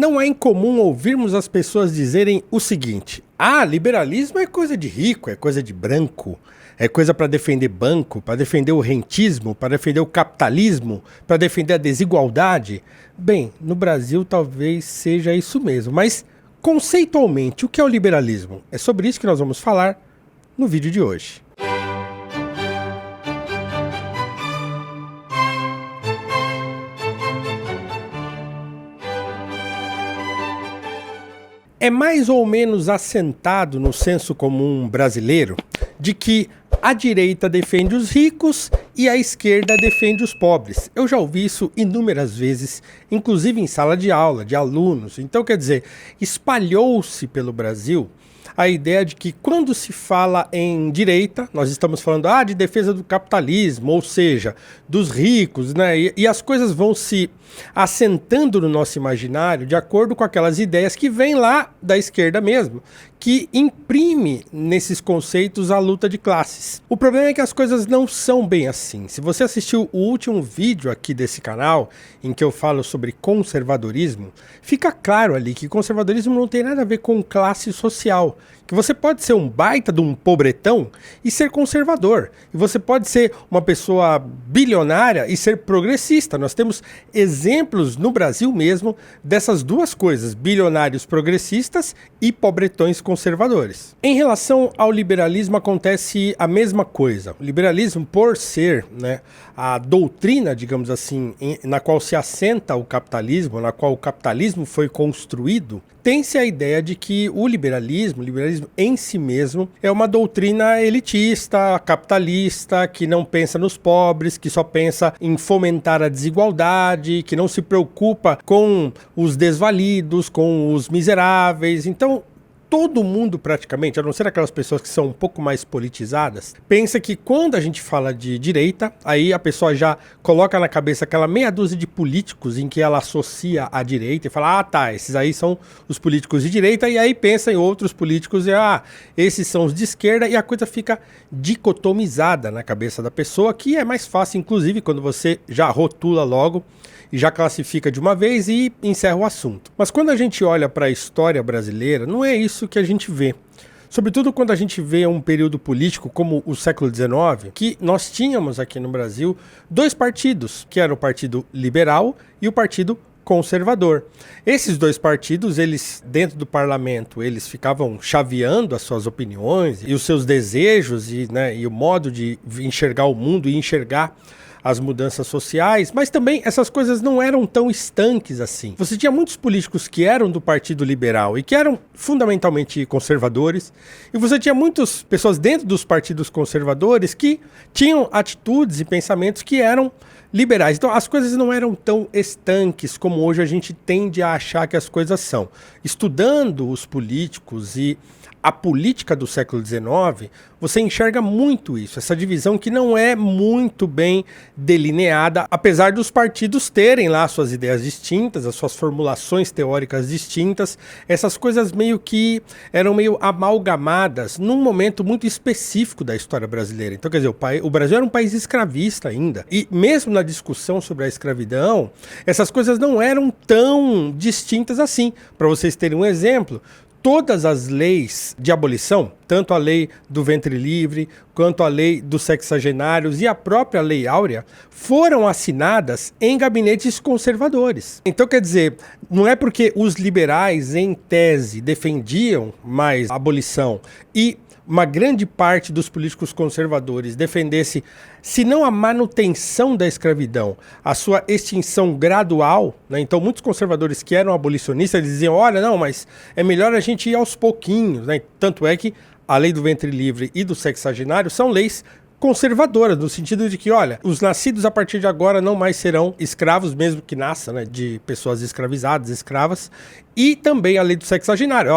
Não é incomum ouvirmos as pessoas dizerem o seguinte: ah, liberalismo é coisa de rico, é coisa de branco, é coisa para defender banco, para defender o rentismo, para defender o capitalismo, para defender a desigualdade. Bem, no Brasil talvez seja isso mesmo, mas conceitualmente, o que é o liberalismo? É sobre isso que nós vamos falar no vídeo de hoje. É mais ou menos assentado no senso comum brasileiro de que a direita defende os ricos e a esquerda defende os pobres. Eu já ouvi isso inúmeras vezes, inclusive em sala de aula, de alunos. Então, quer dizer, espalhou-se pelo Brasil a ideia de que quando se fala em direita, nós estamos falando de defesa do capitalismo, ou seja, dos ricos, né? E as coisas vão se assentando no nosso imaginário de acordo com aquelas ideias que vêm lá da esquerda mesmo, que imprime nesses conceitos a luta de classes. O problema é que as coisas não são bem assim. Se você assistiu o último vídeo aqui desse canal, em que eu falo sobre conservadorismo, fica claro ali que conservadorismo não tem nada a ver com classe social. Que você pode ser um baita de um pobretão e ser conservador. E você pode ser uma pessoa bilionária e ser progressista. Nós temos exemplos no Brasil mesmo dessas duas coisas, bilionários progressistas e pobretões conservadores. Em relação ao liberalismo acontece a mesma coisa. O liberalismo, por ser, a doutrina, digamos assim, na qual se assenta o capitalismo, na qual o capitalismo foi construído, tem-se a ideia de que o liberalismo em si mesmo é uma doutrina elitista, capitalista, que não pensa nos pobres, que só pensa em fomentar a desigualdade, que não se preocupa com os desvalidos, com os miseráveis. Então, todo mundo praticamente, a não ser aquelas pessoas que são um pouco mais politizadas, pensa que quando a gente fala de direita, aí a pessoa já coloca na cabeça aquela meia dúzia de políticos em que ela associa à direita e fala, esses aí são os políticos de direita, e aí pensa em outros políticos e esses são os de esquerda, e a coisa fica dicotomizada na cabeça da pessoa, que é mais fácil, inclusive, quando você já rotula logo e já classifica de uma vez e encerra o assunto. Mas quando a gente olha para a história brasileira, não é isso que a gente vê. Sobretudo quando a gente vê um período político como o século XIX, que nós tínhamos aqui no Brasil dois partidos, que era o Partido Liberal e o Partido Conservador. Esses dois partidos, eles dentro do parlamento, eles ficavam chaveando as suas opiniões e os seus desejos e o modo de enxergar o mundo e enxergar as mudanças sociais, mas também essas coisas não eram tão estanques assim. Você tinha muitos políticos que eram do Partido Liberal e que eram fundamentalmente conservadores, e você tinha muitas pessoas dentro dos partidos conservadores que tinham atitudes e pensamentos que eram liberais. Então as coisas não eram tão estanques como hoje a gente tende a achar que as coisas são. Estudando os políticos e a política do século XIX, você enxerga muito isso, essa divisão que não é muito bem delineada, apesar dos partidos terem lá suas ideias distintas, as suas formulações teóricas distintas, essas coisas meio que eram meio amalgamadas num momento muito específico da história brasileira. Então, quer dizer, o Brasil era um país escravista ainda, e mesmo na discussão sobre a escravidão, essas coisas não eram tão distintas assim. Para vocês terem um exemplo, todas as leis de abolição, tanto a lei do ventre livre, quanto a lei dos sexagenários e a própria lei áurea, foram assinadas em gabinetes conservadores. Então, quer dizer, não é porque os liberais, em tese, defendiam mais a abolição e uma grande parte dos políticos conservadores defendesse, se não a manutenção da escravidão, a sua extinção gradual, Então muitos conservadores que eram abolicionistas diziam, olha, não, mas é melhor a gente ir aos pouquinhos, Tanto é que a lei do ventre livre e do sexagenário são leis conservadoras, no sentido de que, olha, os nascidos a partir de agora não mais serão escravos, mesmo que nasçam, de pessoas escravizadas, escravas, e também a lei do sexagenário,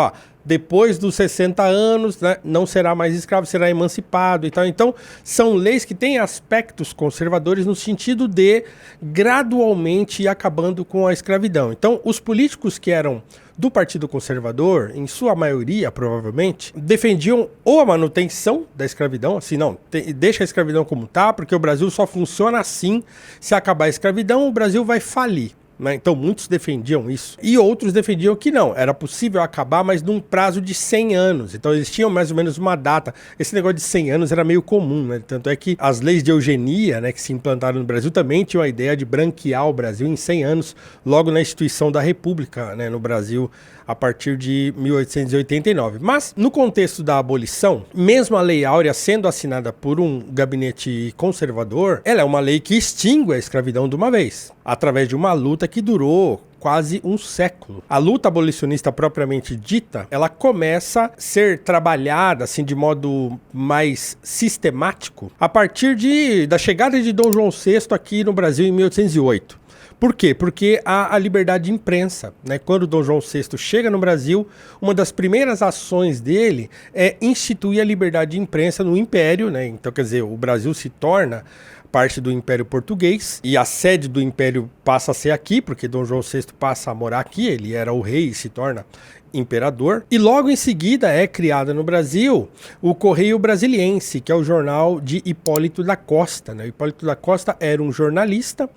depois dos 60 anos, não será mais escravo, será emancipado e tal. Então, são leis que têm aspectos conservadores no sentido de gradualmente ir acabando com a escravidão. Então, os políticos que eram do Partido Conservador, em sua maioria, provavelmente, defendiam ou a manutenção da escravidão, assim, não, deixa a escravidão como tá, porque o Brasil só funciona assim, se acabar a escravidão, o Brasil vai falir. né? Então muitos defendiam isso. E outros defendiam que não, era possível acabar, mas num prazo de 100 anos. Então eles tinham mais ou menos uma data. Esse negócio de 100 anos era meio comum, né? Tanto é que as leis de eugenia, né, que se implantaram no Brasil também tinham a ideia de branquear o Brasil em 100 anos, logo na instituição da República, né, no Brasil, a partir de 1889. Mas, no contexto da abolição, mesmo a Lei Áurea sendo assinada por um gabinete conservador, ela é uma lei que extingue a escravidão de uma vez, através de uma luta que durou quase um século. A luta abolicionista propriamente dita, ela começa a ser trabalhada assim de modo mais sistemático a partir da chegada de Dom João VI aqui no Brasil em 1808. Por quê? Porque há a liberdade de imprensa, né? Quando Dom João VI chega no Brasil, uma das primeiras ações dele é instituir a liberdade de imprensa no Império, né? Então, quer dizer, o Brasil se torna parte do Império Português e a sede do Império passa a ser aqui, porque Dom João VI passa a morar aqui, ele era o rei e se torna imperador. E logo em seguida é criada no Brasil o Correio Brasiliense, que é o jornal de Hipólito da Costa, né? Hipólito da Costa era um jornalista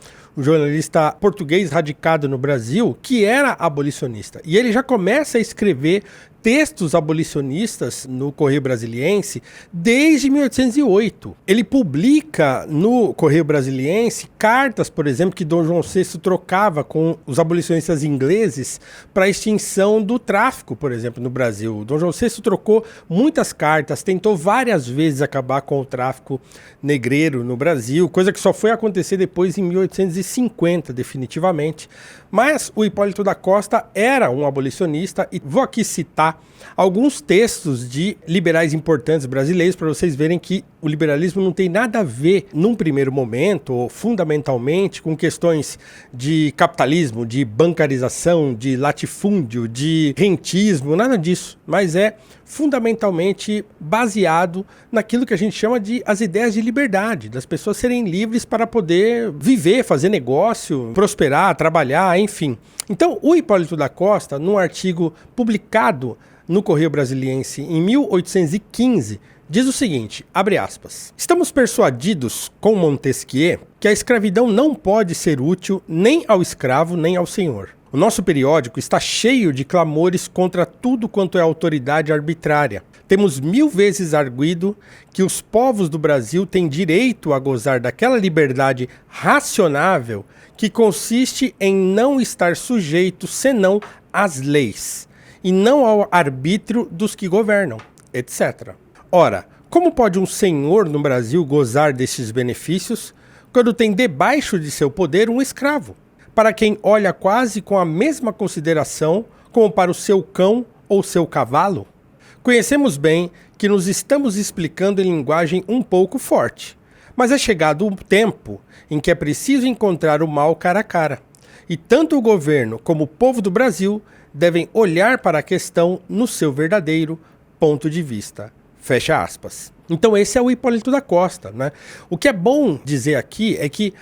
português radicado no Brasil, que era abolicionista. E ele já começa a escrever textos abolicionistas no Correio Brasiliense desde 1808. Ele publica no Correio Brasiliense cartas, por exemplo, que Dom João VI trocava com os abolicionistas ingleses para a extinção do tráfico, por exemplo, no Brasil. Dom João VI trocou muitas cartas, tentou várias vezes acabar com o tráfico negreiro no Brasil, coisa que só foi acontecer depois em 1850, definitivamente. Mas o Hipólito da Costa era um abolicionista e vou aqui citar alguns textos de liberais importantes brasileiros para vocês verem que o liberalismo não tem nada a ver, num primeiro momento, ou fundamentalmente, com questões de capitalismo, de bancarização, de latifúndio, de rentismo, nada disso, mas é fundamentalmente baseado naquilo que a gente chama de as ideias de liberdade, das pessoas serem livres para poder viver, fazer negócio, prosperar, trabalhar, enfim. Então, o Hipólito da Costa, num artigo publicado no Correio Brasiliense em 1815, diz o seguinte, abre aspas, estamos persuadidos com Montesquieu que a escravidão não pode ser útil nem ao escravo nem ao senhor. O nosso periódico está cheio de clamores contra tudo quanto é autoridade arbitrária. Temos 1000 vezes arguido que os povos do Brasil têm direito a gozar daquela liberdade racionável que consiste em não estar sujeito senão às leis, e não ao arbítrio dos que governam, etc. Ora, como pode um senhor no Brasil gozar destes benefícios quando tem debaixo de seu poder um escravo, para quem olha quase com a mesma consideração como para o seu cão ou seu cavalo? Conhecemos bem que nos estamos explicando em linguagem um pouco forte, mas é chegado o tempo em que é preciso encontrar o mal cara a cara, e tanto o governo como o povo do Brasil devem olhar para a questão no seu verdadeiro ponto de vista. Fecha aspas. Então esse é o Hipólito da Costa, né? O que é bom dizer aqui é que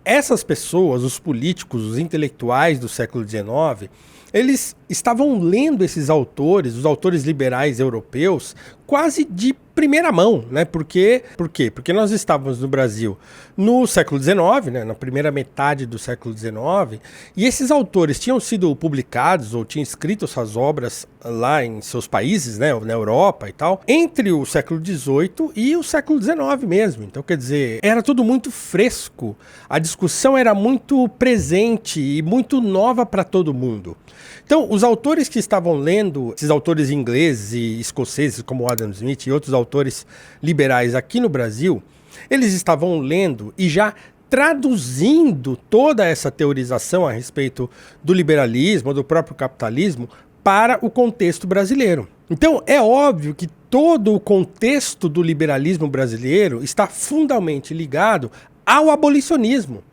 essas pessoas, os políticos, os intelectuais do século XIX, eles estavam lendo esses autores, os autores liberais europeus, quase de primeira mão, né? Por quê? Porque nós estávamos no Brasil no século XIX, né? Na primeira metade do século XIX, e esses autores tinham sido publicados ou tinham escrito suas obras lá em seus países, né? Na Europa e tal, entre o século XVIII e o século XIX mesmo. Então, quer dizer, era tudo muito fresco, a discussão era muito presente e muito nova para todo mundo. Então, os autores que estavam lendo, esses autores ingleses e escoceses como Adam Smith e outros autores liberais aqui no Brasil, eles estavam lendo e já traduzindo toda essa teorização a respeito do liberalismo, do próprio capitalismo, para o contexto brasileiro. Então, é óbvio que todo o contexto do liberalismo brasileiro está fundamentalmente ligado ao abolicionismo.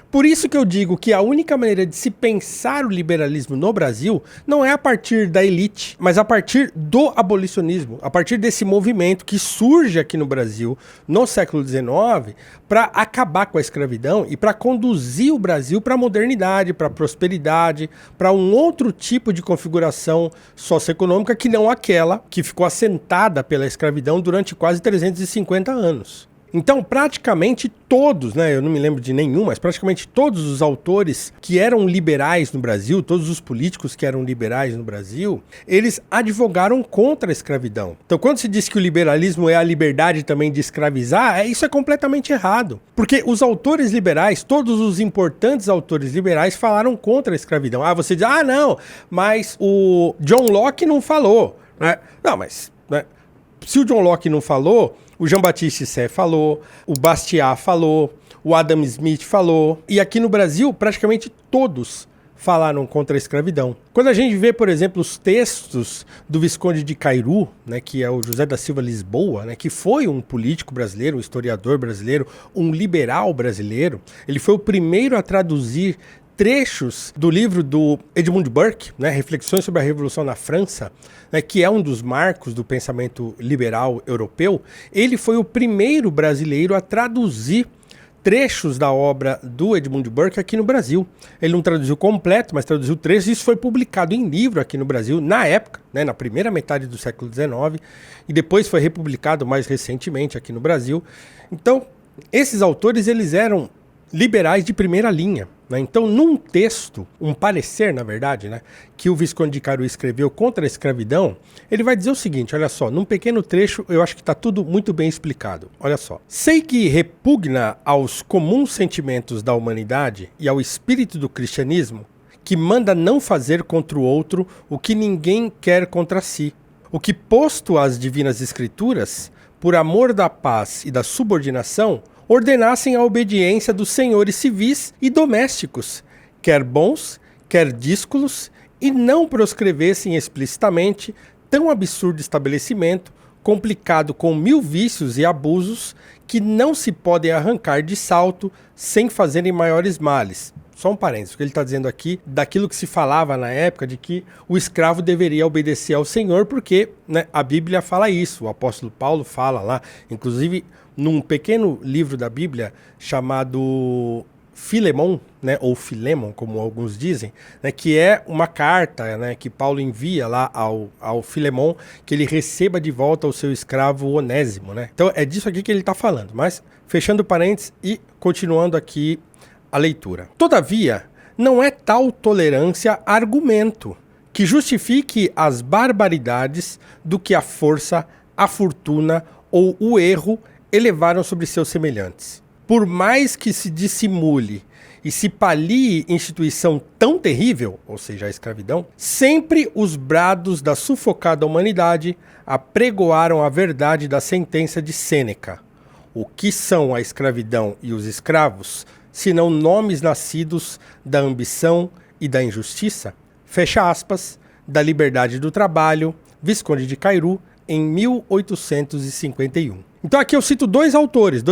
Por isso que eu digo que a única maneira de se pensar o liberalismo no Brasil não é a partir da elite, mas a partir do abolicionismo, a partir desse movimento que surge aqui no Brasil no século XIX para acabar com a escravidão e para conduzir o Brasil para a modernidade, para a prosperidade, para um outro tipo de configuração socioeconômica que não aquela que ficou assentada pela escravidão durante quase 350 anos. Então, praticamente todos, né, eu não me lembro de nenhum, mas praticamente todos os autores que eram liberais no Brasil, todos os políticos que eram liberais no Brasil, eles advogaram contra a escravidão. Então, quando se diz que o liberalismo é a liberdade também de escravizar, isso é completamente errado. Porque os autores liberais, todos os importantes autores liberais falaram contra a escravidão. Ah, você diz, ah, não, mas o John Locke não falou, né? Não, mas, né, se o John Locke não falou, o Jean-Baptiste Say falou, o Bastiat falou, o Adam Smith falou. E aqui no Brasil, praticamente todos falaram contra a escravidão. Quando a gente vê, por exemplo, os textos do Visconde de Cairu, né, que é o José da Silva Lisboa, né, que foi um político brasileiro, um historiador brasileiro, um liberal brasileiro, ele foi o primeiro a traduzir trechos do livro do Edmund Burke, né, Reflexões sobre a Revolução na França, né, que é um dos marcos do pensamento liberal europeu. Ele foi o primeiro brasileiro a traduzir trechos da obra do Edmund Burke aqui no Brasil. Ele não traduziu completo, mas traduziu trechos. Isso foi publicado em livro aqui no Brasil, na época, né, na primeira metade do século XIX, e depois foi republicado mais recentemente aqui no Brasil. Então, esses autores, eles eram liberais de primeira linha, né? Então, num texto, um parecer, na verdade, né, que o Visconde de Cairu escreveu contra a escravidão, ele vai dizer o seguinte, olha só, num pequeno trecho, eu acho que está tudo muito bem explicado. Olha só. Sei que repugna aos comuns sentimentos da humanidade e ao espírito do cristianismo, que manda não fazer contra o outro o que ninguém quer contra si. O que, posto às divinas escrituras, por amor da paz e da subordinação, ordenassem a obediência dos senhores civis e domésticos, quer bons, quer díscolos, e não proscrevessem explicitamente tão absurdo estabelecimento, complicado com 1000 vícios e abusos, que não se podem arrancar de salto sem fazerem maiores males. Só um parênteses, o que ele está dizendo aqui, daquilo que se falava na época, de que o escravo deveria obedecer ao Senhor, porque, né, a Bíblia fala isso, o apóstolo Paulo fala lá, inclusive num pequeno livro da Bíblia chamado Filemon, né, ou Filemon, como alguns dizem, né, que é uma carta, né, que Paulo envia lá ao Filemon, que ele receba de volta o seu escravo Onésimo, né? Então é disso aqui que ele está falando, mas fechando parênteses e continuando aqui a leitura. Todavia, não é tal tolerância argumento que justifique as barbaridades do que a força, a fortuna ou o erro elevaram sobre seus semelhantes. Por mais que se dissimule e se palie instituição tão terrível, ou seja, a escravidão, sempre os brados da sufocada humanidade apregoaram a verdade da sentença de Sêneca. O que são a escravidão e os escravos, senão nomes nascidos da ambição e da injustiça? Fecha aspas, da liberdade do trabalho, Visconde de Cairu, em 1851. Então aqui eu cito dois autores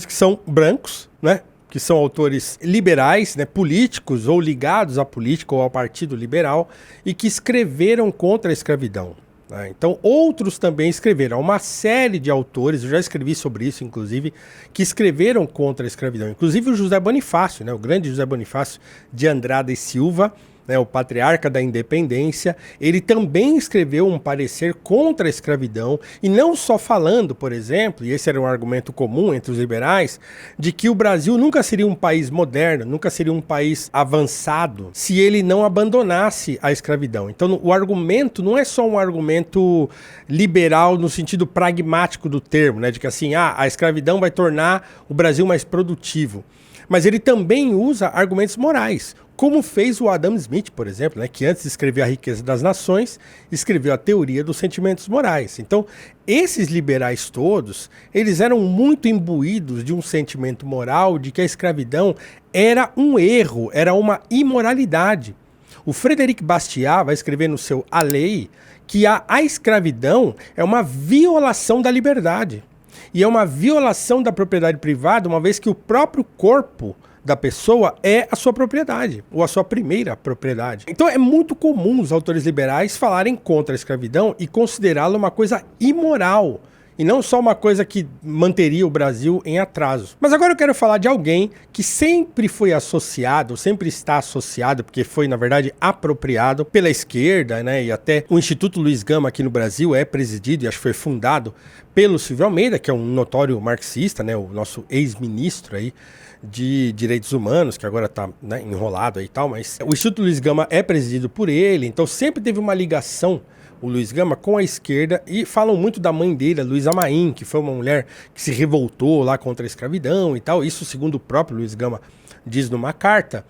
que são brancos, né, que são autores liberais, né, políticos ou ligados à política ou ao Partido Liberal e que escreveram contra a escravidão. Né? Então outros também escreveram, uma série de autores, eu já escrevi sobre isso inclusive, que escreveram contra a escravidão. Inclusive o José Bonifácio, né, o grande José Bonifácio de Andrada e Silva, né, o patriarca da independência, ele também escreveu um parecer contra a escravidão, e não só falando, por exemplo, e esse era um argumento comum entre os liberais, de que o Brasil nunca seria um país moderno, nunca seria um país avançado, se ele não abandonasse a escravidão. Então o argumento não é só um argumento liberal no sentido pragmático do termo, né, de que assim, a escravidão vai tornar o Brasil mais produtivo. Mas ele também usa argumentos morais, como fez o Adam Smith, por exemplo, né, que antes de escrever A Riqueza das Nações, escreveu a Teoria dos Sentimentos Morais. Então, esses liberais todos, eles eram muito imbuídos de um sentimento moral de que a escravidão era um erro, era uma imoralidade. O Frederic Bastiat vai escrever no seu A Lei que a escravidão é uma violação da liberdade. E é uma violação da propriedade privada, uma vez que o próprio corpo da pessoa é a sua propriedade, ou a sua primeira propriedade. Então é muito comum os autores liberais falarem contra a escravidão e considerá-la uma coisa imoral e não só uma coisa que manteria o Brasil em atraso. Mas agora eu quero falar de alguém que sempre foi associado, sempre está associado, porque foi, na verdade, apropriado pela esquerda, né? E até o Instituto Luiz Gama aqui no Brasil é presidido e acho que foi fundado pelo Silvio Almeida, que é um notório marxista, né? O nosso ex-ministro aí de Direitos Humanos, que agora está, né, enrolado aí e tal, mas o Instituto Luiz Gama é presidido por ele, então sempre teve uma ligação, o Luiz Gama, com a esquerda, e falam muito da mãe dele, a Luísa Maim, que foi uma mulher que se revoltou lá contra a escravidão e tal, isso segundo o próprio Luiz Gama diz numa carta.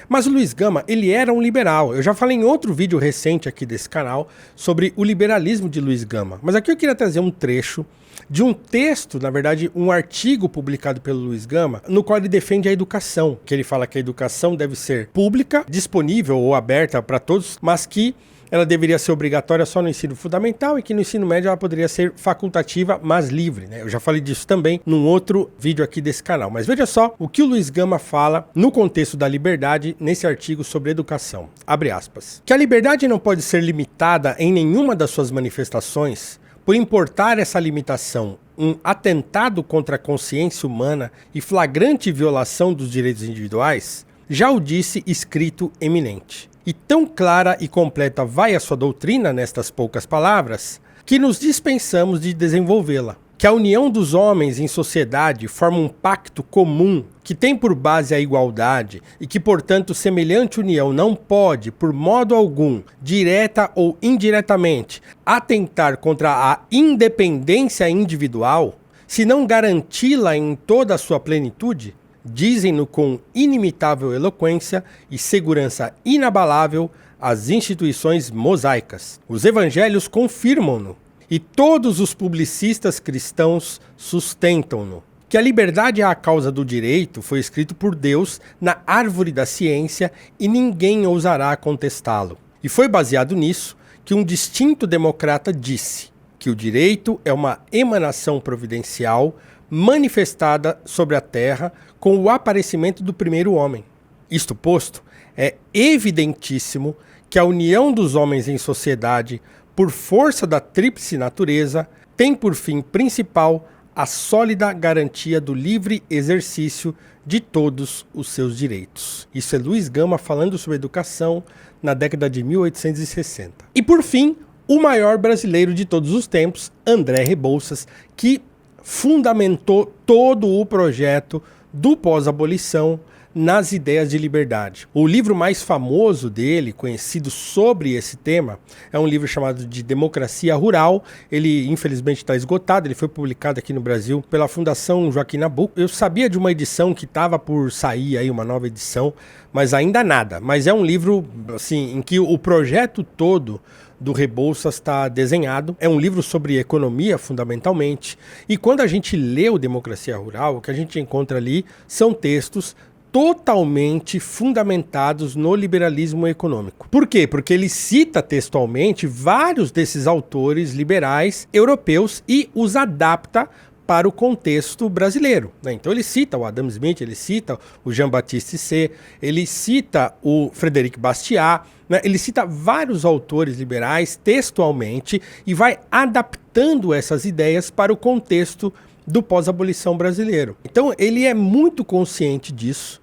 Mas o Luiz Gama, ele era um liberal. Eu já falei em outro vídeo recente aqui desse canal sobre o liberalismo de Luiz Gama, mas aqui eu queria trazer um trecho de um texto, na verdade, um artigo publicado pelo Luiz Gama, no qual ele defende a educação, que ele fala que a educação deve ser pública, disponível ou aberta para todos, mas que ela deveria ser obrigatória só no ensino fundamental e que no ensino médio ela poderia ser facultativa, mas livre, né? Eu já falei disso também num outro vídeo aqui desse canal. Mas veja só o que o Luiz Gama fala no contexto da liberdade nesse artigo sobre educação. Abre aspas. Que a liberdade não pode ser limitada em nenhuma das suas manifestações, por importar essa limitação um atentado contra a consciência humana e flagrante violação dos direitos individuais, já o disse escrito eminente. E tão clara e completa vai a sua doutrina nestas poucas palavras, que nos dispensamos de desenvolvê-la. Que a união dos homens em sociedade forma um pacto comum que tem por base a igualdade e que, portanto, semelhante união não pode, por modo algum, direta ou indiretamente, atentar contra a independência individual, se não garanti-la em toda a sua plenitude, dizem-no com inimitável eloquência e segurança inabalável as instituições mosaicas. Os evangelhos confirmam-no. E todos os publicistas cristãos sustentam-no. Que a liberdade é a causa do direito foi escrito por Deus na árvore da ciência e ninguém ousará contestá-lo. E foi baseado nisso que um distinto democrata disse que o direito é uma emanação providencial manifestada sobre a terra com o aparecimento do primeiro homem. Isto posto, é evidentíssimo que a união dos homens em sociedade por força da tríplice natureza, tem por fim principal a sólida garantia do livre exercício de todos os seus direitos. Isso é Luiz Gama falando sobre educação na década de 1860. E por fim, o maior brasileiro de todos os tempos, André Rebouças, que fundamentou todo o projeto do pós-abolição nas ideias de liberdade. O livro mais famoso dele, conhecido sobre esse tema, é um livro chamado de Democracia Rural. Ele, infelizmente, está esgotado. Ele foi publicado aqui no Brasil pela Fundação Joaquim Nabuco. Eu sabia de uma edição que estava por sair aí, uma nova edição, mas ainda nada. Mas é um livro, assim, em que o projeto todo do Rebouças está desenhado. É um livro sobre economia, fundamentalmente. E quando a gente lê o Democracia Rural, o que a gente encontra ali são textos totalmente fundamentados no liberalismo econômico. Por quê? Porque ele cita textualmente vários desses autores liberais europeus e os adapta para o contexto brasileiro, né? Então ele cita o Adam Smith, ele cita o Jean-Baptiste Say, ele cita o Frederic Bastiat, né? Ele cita vários autores liberais textualmente e vai adaptando essas ideias para o contexto do pós-abolição brasileiro. Então ele é muito consciente disso.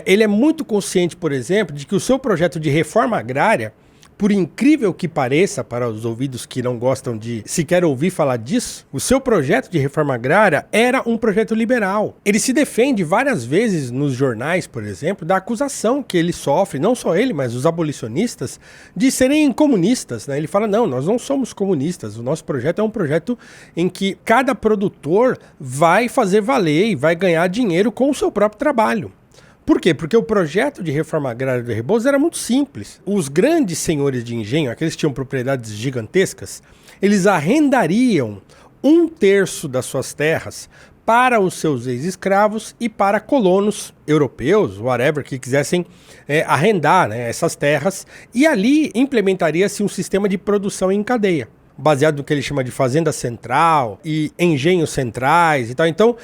Ele é muito consciente, por exemplo, de que o seu projeto de reforma agrária, por incrível que pareça para os ouvidos que não gostam de sequer ouvir falar disso, o seu projeto de reforma agrária era um projeto liberal. Ele se defende várias vezes nos jornais, por exemplo, da acusação que ele sofre, não só ele, mas os abolicionistas, de serem comunistas, né? Ele fala, não, nós não somos comunistas, o nosso projeto é um projeto em que cada produtor vai fazer valer e vai ganhar dinheiro com o seu próprio trabalho. Por quê? Porque o projeto de reforma agrária do Rebouças era muito simples. Os grandes senhores de engenho, aqueles que tinham propriedades gigantescas, eles arrendariam 1/3 das suas terras para os seus ex-escravos e para colonos europeus, whatever, que quisessem arrendar, né, essas terras, e ali implementaria-se um sistema de produção em cadeia. baseado no que ele chama de fazenda central e engenhos centrais e tal. Então,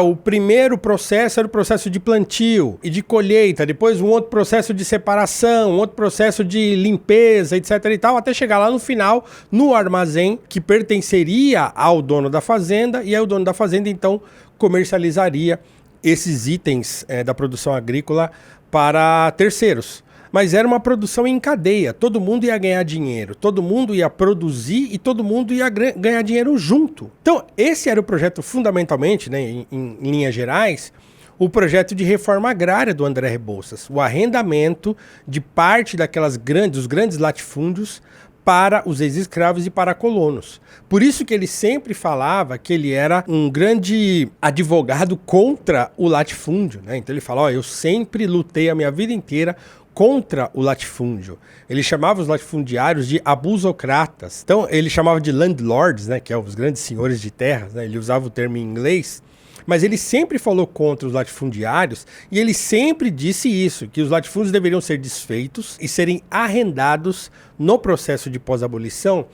o primeiro processo era o processo de plantio e de colheita, depois um outro processo de separação, um outro processo de limpeza, etc e tal, até chegar lá no final, no armazém, que pertenceria ao dono da fazenda, e aí o dono da fazenda, então, comercializaria esses itens da produção agrícola para terceiros. Mas era uma produção em cadeia, todo mundo ia ganhar dinheiro, todo mundo ia produzir e todo mundo ia ganhar dinheiro junto. Então, esse era o projeto fundamentalmente, né, em linhas gerais, o projeto de reforma agrária do André Rebouças, o arrendamento de parte dos grandes latifúndios para os ex-escravos e para colonos. Por isso que ele sempre falava que ele era um grande advogado contra o latifúndio, né? Então ele fala, eu sempre lutei a minha vida inteira contra o latifúndio. Ele chamava os latifundiários de abusocratas. Então, ele chamava de landlords, né, que é os grandes senhores de terras, né, ele usava o termo em inglês, mas ele sempre falou contra os latifundiários e ele sempre disse isso, que os latifúndios deveriam ser desfeitos e serem arrendados no processo de pós-abolição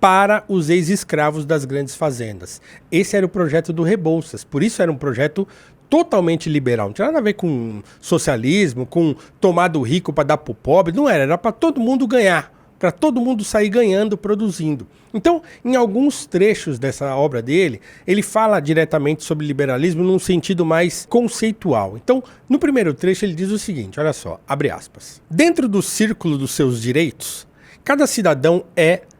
para os ex-escravos das grandes fazendas. Esse era o projeto do Rebouças, por isso era um projeto totalmente liberal, não tinha nada a ver com socialismo, com tomar do rico para dar para o pobre, não era para todo mundo ganhar, para todo mundo sair ganhando, produzindo. Então, em alguns trechos dessa obra dele, ele fala diretamente sobre liberalismo num sentido mais conceitual. Então, no primeiro trecho ele diz o seguinte, olha só, abre aspas. Dentro do círculo dos seus direitos, cada cidadão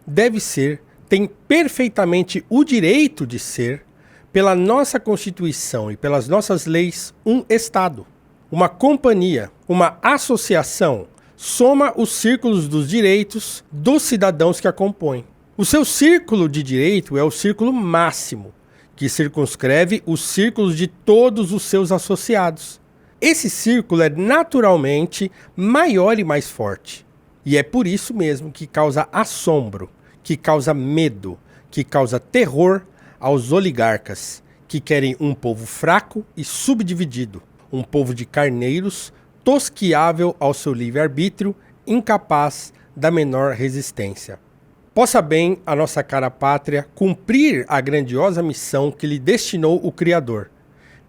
deve ser, tem perfeitamente o direito de ser, pela nossa Constituição e pelas nossas leis, um Estado, uma companhia, uma associação, soma os círculos dos direitos dos cidadãos que a compõem. O seu círculo de direito é o círculo máximo, que circunscreve os círculos de todos os seus associados. Esse círculo é naturalmente maior e mais forte, e é por isso mesmo que causa assombro, que causa medo, que causa terror aos oligarcas, que querem um povo fraco e subdividido, um povo de carneiros, tosquiável ao seu livre-arbítrio, incapaz da menor resistência. Possa bem a nossa cara pátria cumprir a grandiosa missão que lhe destinou o Criador,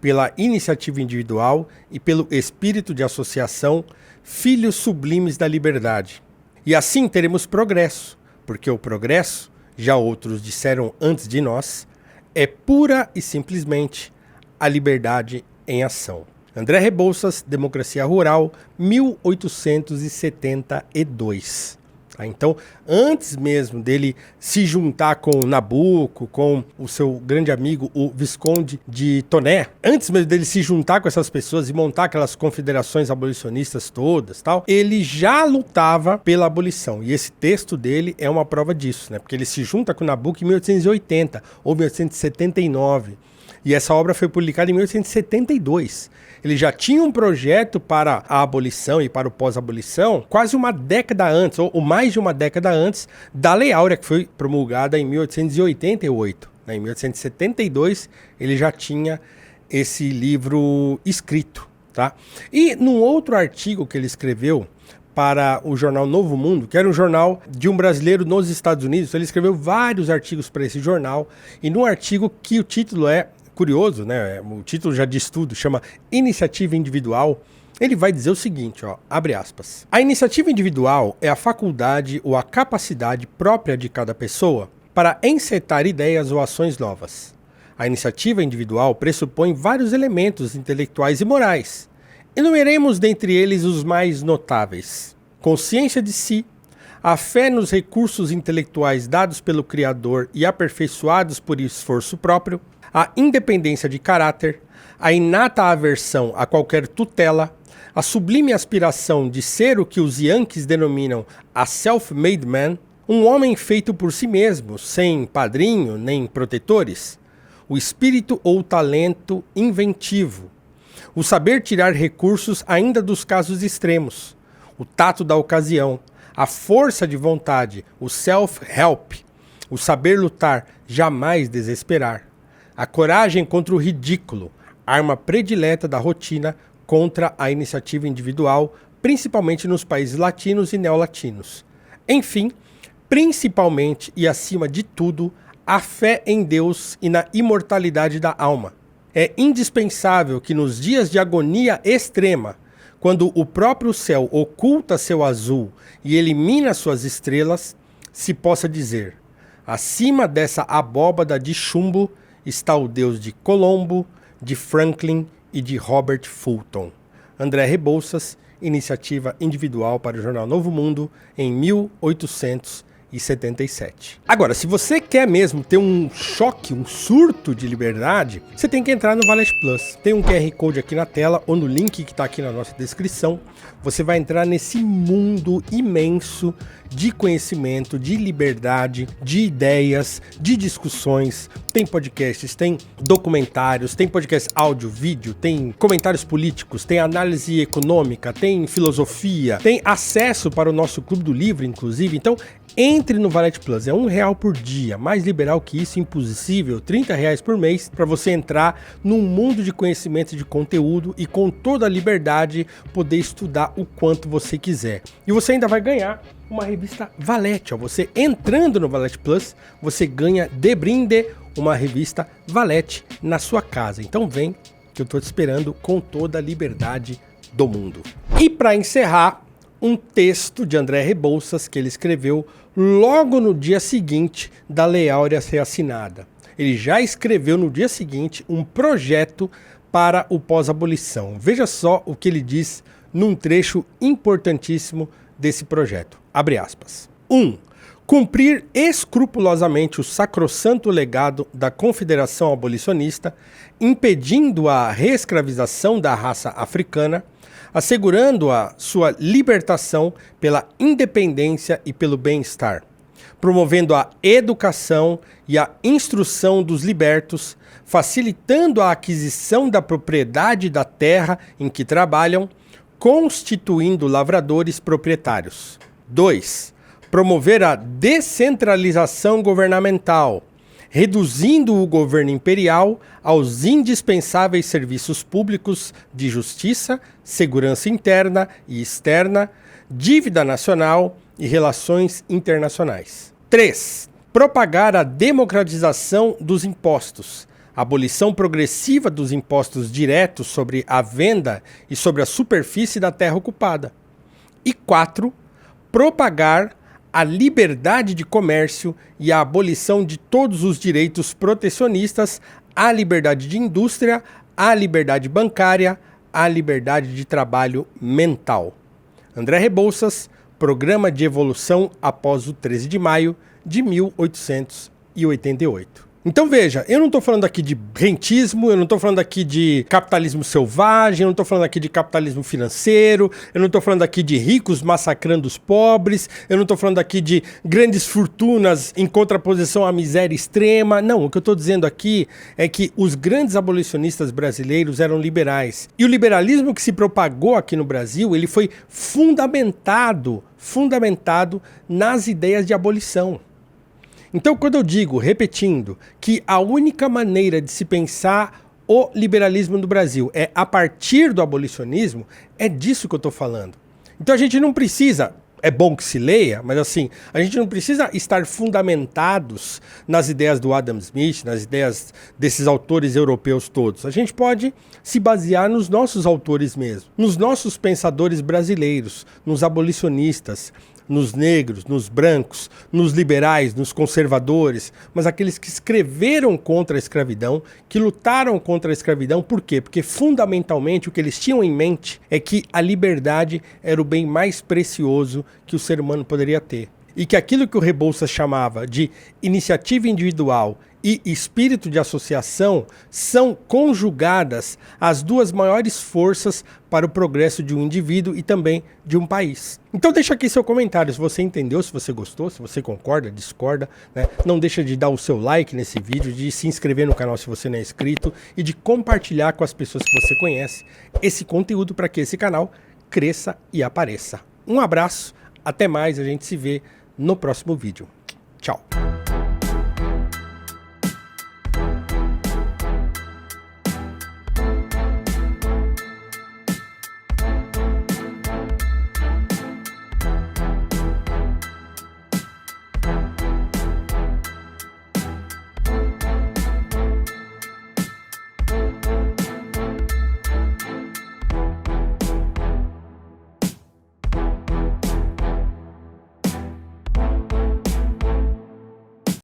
pela iniciativa individual e pelo espírito de associação, filhos sublimes da liberdade. E assim teremos progresso, porque o progresso, já outros disseram antes de nós, é pura e simplesmente a liberdade em ação. André Rebouças, Democracia Rural, 1872. Então, antes mesmo dele se juntar com Nabucco, com o seu grande amigo, o Visconde de Toné, antes mesmo dele se juntar com essas pessoas e montar aquelas confederações abolicionistas todas, tal, ele já lutava pela abolição. E esse texto dele é uma prova disso, né? Porque ele se junta com Nabucco em 1880 ou 1879. E essa obra foi publicada em 1872. Ele já tinha um projeto para a abolição e para o pós-abolição quase uma década antes, ou mais de uma década antes, da Lei Áurea, que foi promulgada em 1888. Em 1872, ele já tinha esse livro escrito. Tá? E num outro artigo que ele escreveu para o jornal Novo Mundo, que era um jornal de um brasileiro nos Estados Unidos, ele escreveu vários artigos para esse jornal, e num artigo que o título é curioso, né? O título já diz tudo, chama Iniciativa Individual. Ele vai dizer o seguinte, abre aspas. A iniciativa individual é a faculdade ou a capacidade própria de cada pessoa para encetar ideias ou ações novas. A iniciativa individual pressupõe vários elementos intelectuais e morais. Enumeremos dentre eles os mais notáveis: consciência de si, a fé nos recursos intelectuais dados pelo Criador e aperfeiçoados por esforço próprio, a independência de caráter, a inata aversão a qualquer tutela, a sublime aspiração de ser o que os Yankees denominam a self-made man, um homem feito por si mesmo, sem padrinho nem protetores, o espírito ou talento inventivo, o saber tirar recursos ainda dos casos extremos, o tato da ocasião, a força de vontade, o self-help, o saber lutar, jamais desesperar, a coragem contra o ridículo, arma predileta da rotina contra a iniciativa individual, principalmente nos países latinos e neolatinos. Enfim, principalmente e acima de tudo, a fé em Deus e na imortalidade da alma. É indispensável que nos dias de agonia extrema, quando o próprio céu oculta seu azul e elimina suas estrelas, se possa dizer: acima dessa abóbada de chumbo está o Deus de Colombo, de Franklin e de Robert Fulton. André Rebouças, iniciativa individual para o jornal Novo Mundo, em 1877. Agora, se você quer mesmo ter um choque, um surto de liberdade, você tem que entrar no Valete Plus. Tem um QR Code aqui na tela ou no link que está aqui na nossa descrição. Você vai entrar nesse mundo imenso de conhecimento, de liberdade, de ideias, de discussões. Tem podcasts, tem documentários, tem podcast áudio, vídeo, tem comentários políticos, tem análise econômica, tem filosofia, tem acesso para o nosso Clube do Livro, inclusive. Então, entre no Valete Plus, é R$1 por dia, mais liberal que isso, impossível, R$30 por mês, para você entrar num mundo de conhecimento e de conteúdo e com toda a liberdade poder estudar o quanto você quiser. E você ainda vai ganhar uma revista Valete, ó. Você entrando no Valete Plus, você ganha de brinde uma revista Valete na sua casa. Então vem, que eu tô te esperando com toda a liberdade do mundo. E para encerrar, um texto de André Rebouças que ele escreveu logo no dia seguinte da Lei Áurea ser assinada. Ele já escreveu no dia seguinte um projeto para o pós-abolição. Veja só o que ele diz num trecho importantíssimo desse projeto. Abre aspas. 1. Cumprir escrupulosamente o sacrossanto legado da Confederação Abolicionista, impedindo a reescravização da raça africana, assegurando a sua libertação pela independência e pelo bem-estar, promovendo a educação e a instrução dos libertos, facilitando a aquisição da propriedade da terra em que trabalham, constituindo lavradores proprietários. 2. Promover a descentralização governamental, reduzindo o governo imperial aos indispensáveis serviços públicos de justiça, segurança interna e externa, dívida nacional e relações internacionais. 3. Propagar a democratização dos impostos, abolição progressiva dos impostos diretos sobre a venda e sobre a superfície da terra ocupada. E 4. Propagar a liberdade de comércio e a abolição de todos os direitos protecionistas, a liberdade de indústria, a liberdade bancária, a liberdade de trabalho mental. André Rebouças, Programa de Evolução após o 13 de maio de 1888. Então veja, eu não estou falando aqui de rentismo, eu não estou falando aqui de capitalismo selvagem, eu não estou falando aqui de capitalismo financeiro, eu não estou falando aqui de ricos massacrando os pobres, eu não estou falando aqui de grandes fortunas em contraposição à miséria extrema. Não, o que eu estou dizendo aqui é que os grandes abolicionistas brasileiros eram liberais. E o liberalismo que se propagou aqui no Brasil, ele foi fundamentado nas ideias de abolição. Então, quando eu digo, repetindo, que a única maneira de se pensar o liberalismo no Brasil é a partir do abolicionismo, é disso que eu estou falando. Então a gente não precisa, é bom que se leia, mas assim, a gente não precisa estar fundamentados nas ideias do Adam Smith, nas ideias desses autores europeus todos. A gente pode se basear nos nossos autores mesmo, nos nossos pensadores brasileiros, nos abolicionistas, nos negros, nos brancos, nos liberais, nos conservadores, mas aqueles que escreveram contra a escravidão, que lutaram contra a escravidão. Por quê? Porque fundamentalmente o que eles tinham em mente é que a liberdade era o bem mais precioso que o ser humano poderia ter. E que aquilo que o Rebouças chamava de iniciativa individual e espírito de associação são conjugadas as duas maiores forças para o progresso de um indivíduo e também de um país. Então deixa aqui seu comentário, se você entendeu, se você gostou, se você concorda, discorda, né? Não deixa de dar o seu like nesse vídeo, de se inscrever no canal se você não é inscrito e de compartilhar com as pessoas que você conhece esse conteúdo para que esse canal cresça e apareça. Um abraço, até mais, a gente se vê no próximo vídeo. Tchau!